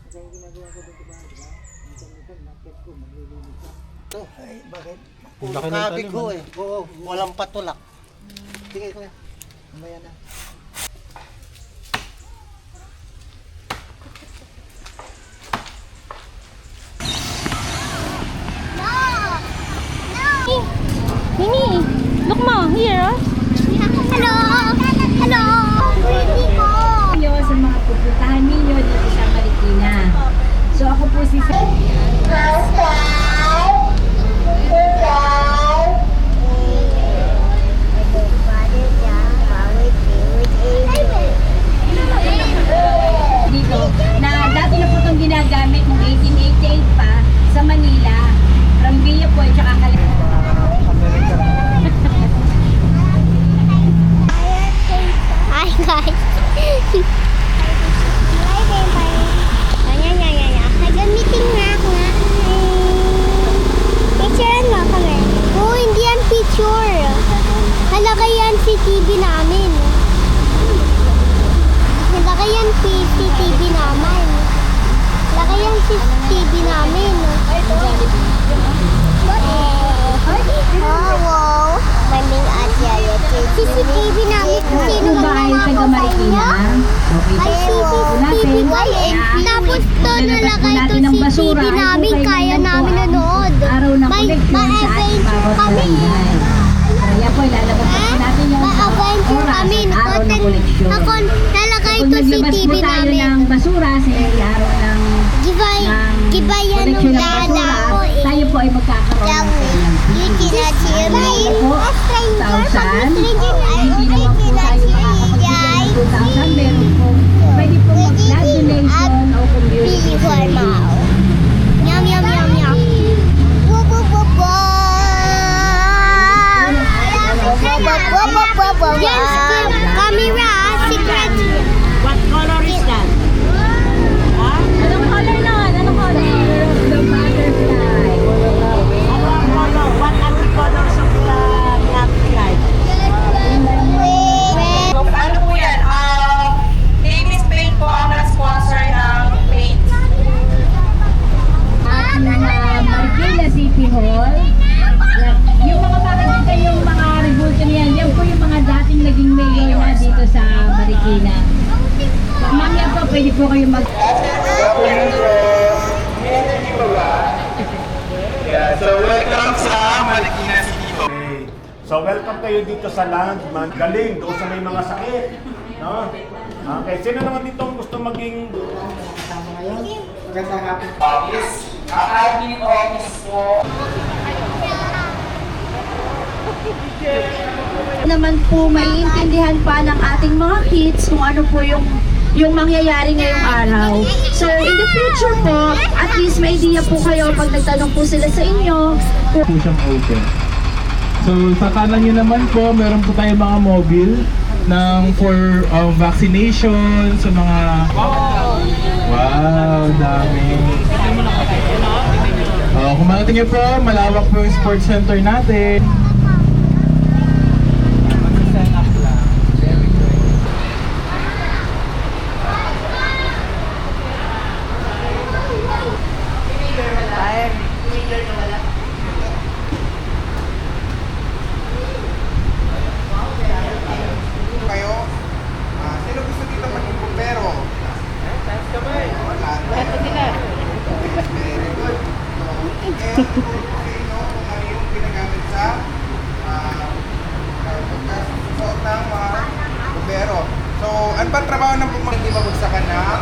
Ito, ay bakit? Ang Puro laki ng kabig talim, ko ano? eh. Oo, walang patulak. Sige ko yan. Mamaya na. Mimi, look mo, here. Hello! Hello! Baby ko! Yo, sa mga pupuntahan ninyo dito sa Marikina. So ako po si dito na dati na po itong ginagamit noong 1888 pa sa Manila. From Villa po at saka Hi guys! Nagamitin nga ako nga. Picture nga kami. Oo, hindi yan picture. Halagay yan CCTV namin. Halagay yan CCTV namin. Halagay yan CCTV namin. Wow! Maning adyaya. CCTV namin kung sino ba ay taga Marikina? ay CCTV guys. Tapos to nalagay to CCTV namin. Kaya namin nanood. Araw ng koleksyon sa ating bawat kami. barangay. Kaya po ilalabas po natin yung Ma-adventure oras kami. at araw ng koleksyon. Ako nalagay Kung to naglabas CCTV po tayo namin. ng basura sa araw ng Gibayan ng koleksyon ng dada ko basura, eh. tayo po ay magkakaroon ng kanyang Yung kinachiri. Thousand. Hindi naman po tayo makakapagbigay ng 2,000. Meron po, pwede po mag-blood donation o community donation. Yum, yum, yum, yum. Yes, camera, secret. What color is that? Anong color nun? Anong color? The butterfly. What color? What are the colors of the butterfly? Ano po yan? Davis Paint po ang nag-sponsor ng paint. At Marikina City Hall. Yung mga makakita yung mga revolta niyan, yan po yung mga dating naging mayor na dito sa Marikina. Mamaya po, pwede po kayo mag... Yeah, so welcome sa Marikina City Hall. Okay. So welcome kayo dito sa land, galing doon sa may mga sakit, no? Okay, sino naman dito ang gusto maging office? Admin office po. Naman po maiintindihan pa ng ating mga kids kung ano po yung mangyayari ngayong araw. So in the future po, at least may idea po kayo pag nagtanong po sila sa inyo. Po siyang open. So sa kanan nyo naman po, meron po tayong mga mobile for vaccination sa mga... Wow, dami. Kung makita nyo po, malawak po yung sports center natin. Kayo, sino gusto dito maging bumbero? Wala. Very good. So, sino kung ano yung ginagamit sa pagkasuot ng mga bumbero. So, ano ba trabaho ng bumbero? Hindi mabagsakan ng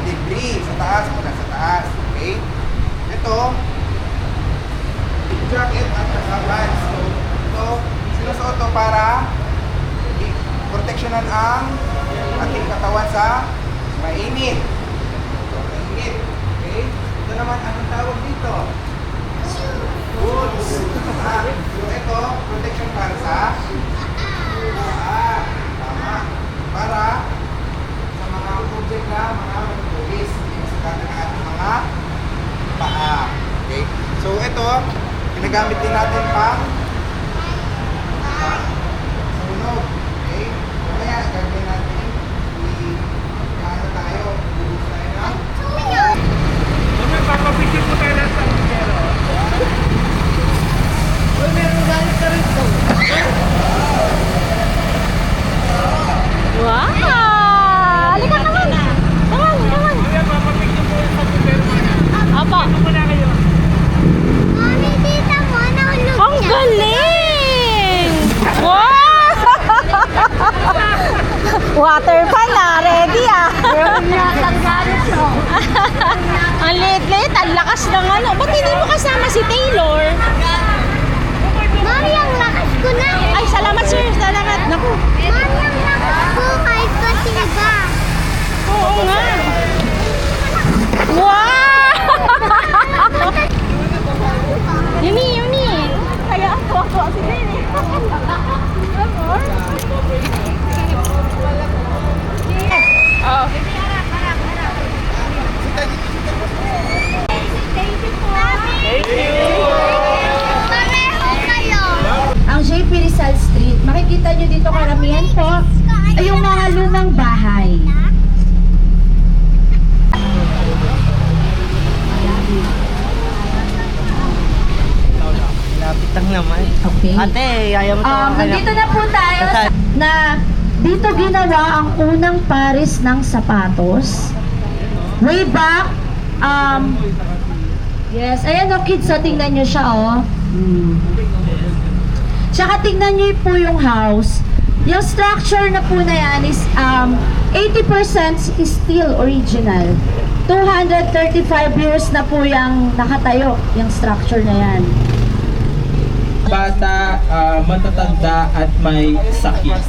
debris sa taas, mula sa taas. Okay? Ito, jacket at pants. So, ito, sinusuot to para proteksyonan ang ating katawan sa mainit. So, mainit. Okay? Ito naman, anong tawag dito? Boots. So, ito, protection para sa tama. Para sa mga object na mga pulis. Sa ng ating mga paa. Okay? So, ito, ginagamit din natin pang sunog. Okay? Kaya gagawin natin ano tayo, buhos tayo ng Water pan na, ready ah. Ang liit-liit, ang lakas ng ano. Ba't hindi mo kasama si Taylor? Mami, ang lakas ko na. Ay, salamat sir, salamat. Naku. Mami, ang lakas ko kahit pasiba. Oo nga. Wow! Yumi. Kaya ako si Nini. Oh. Pareho kayo. Ang JP Rizal Street, makikita nyo dito karamihan po ay yung mga lumang bahay. Lapit lang naman. Okay. Ate, ayaw mo tawagan ka Nandito na po tayo na dito ginawa ang unang pares ng sapatos. Way back, yes, ayan o kids, so tingnan nyo siya o. Tsaka tingnan nyo po yung house. Yung structure na po na yan is 80% is still original. 235 years na po yung nakatayo, yung structure na yan. Bata, matatanda at may sakit.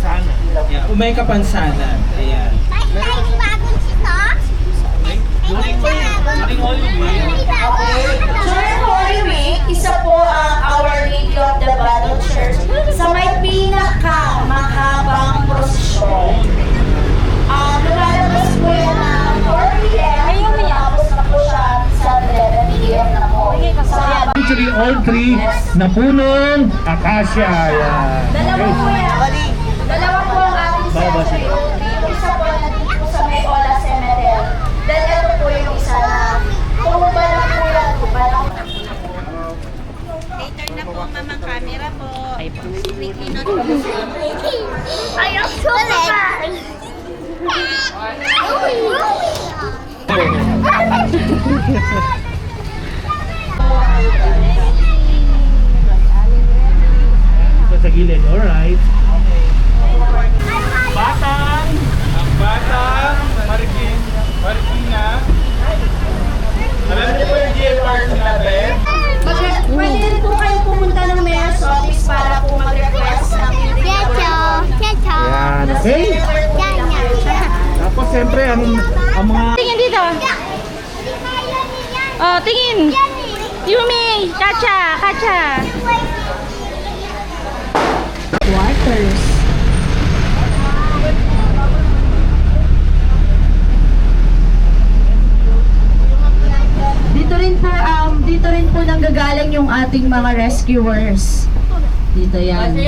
Yan. May kapansanan. Ayan. Tayo bagong sito. During Holy Week, isa po ang Our Lady of the Battle Church sa may pinaka-mahabang prosesyon. Lumalabas po yan ng 4 p.m. Tapos na po siya sa 11 p.m. na po. Actually, all three na punong akasya. Ayan. Dalawa po yan. Dalawa po ang ating cemetery. Yung isa po nandito po sa may Ola Cemetery. Then ito po yung isa na tumumba lang po yan. Later na po, mamang camera po. Ayaw ko Sa gilid, alright. Batang Marikina. Alam niyo po yung GFR nila, Ben? Pwede rin po kayo pumunta ng mayor's office para po mag-request ng Checho. Yan, okay? Tapos siyempre, ang mga... Tingin dito. Oh, tingin. Yumi, Kacha. quarters. Dito rin po nanggagaling yung ating mga rescuers. Dito yan.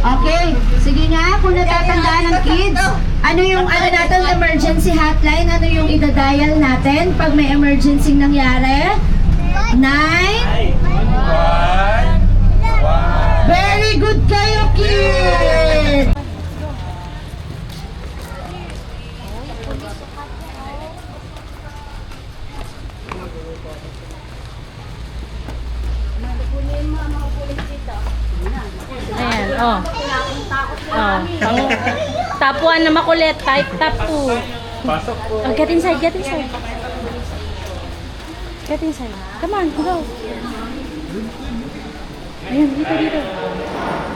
Okay, sige nga, kung natatandaan ng kids, ano yung natin emergency hotline, ano yung idadial natin pag may emergency nangyari? 9 Very good kayo, kids! Ayan, oh. Oh, top 1 na makulit, type top 2. Pasok po. Oh, get inside. Get inside. Come on, go. Ayan, dito.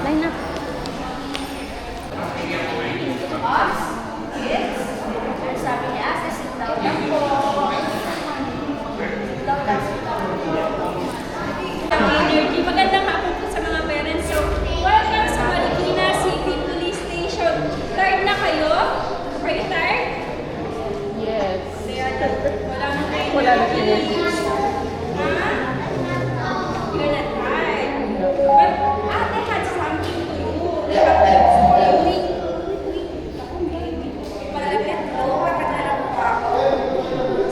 Line up. Sabi niya, sit down lang po. Energy. Magandang hapon po sa mga parents. So, welcome sa Marikina City Police Station. Tired na kayo? Are you tired? Yes. Wala na kayo. Ha? You're not tired. But ate had something to do. Malapit daw. Pagkatala mo pa ako.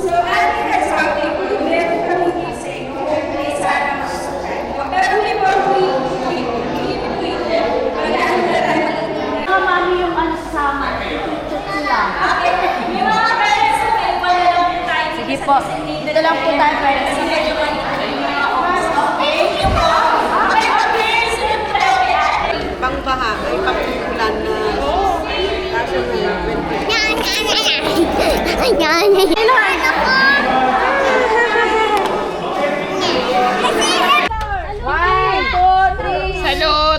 So, ate had something to do. Meron kami gising. Please, sana mag-subscribe. Pero before we do it, mag-ano na tayo. Mami yung sasama. Chat sila. Okay. Yung mga parents na may wala lang po tayo. Sige po. Dito lang po tayo parents. Okay. Pangbaha ay pangkulan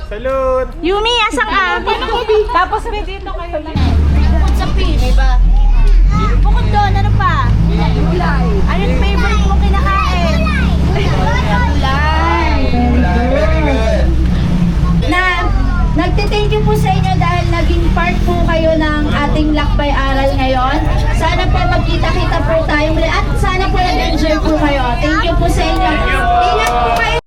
Salud! Yumi, asan ka? Tapos may dito kayo lang. Sa fish. Diba? Bukod doon, ano pa? Gulay. Ano yung favorite mong kinakain? Gulay. Very good. Nagte-thank you po sa inyo dahil naging part po kayo ng ating lakbay aral ngayon. Sana po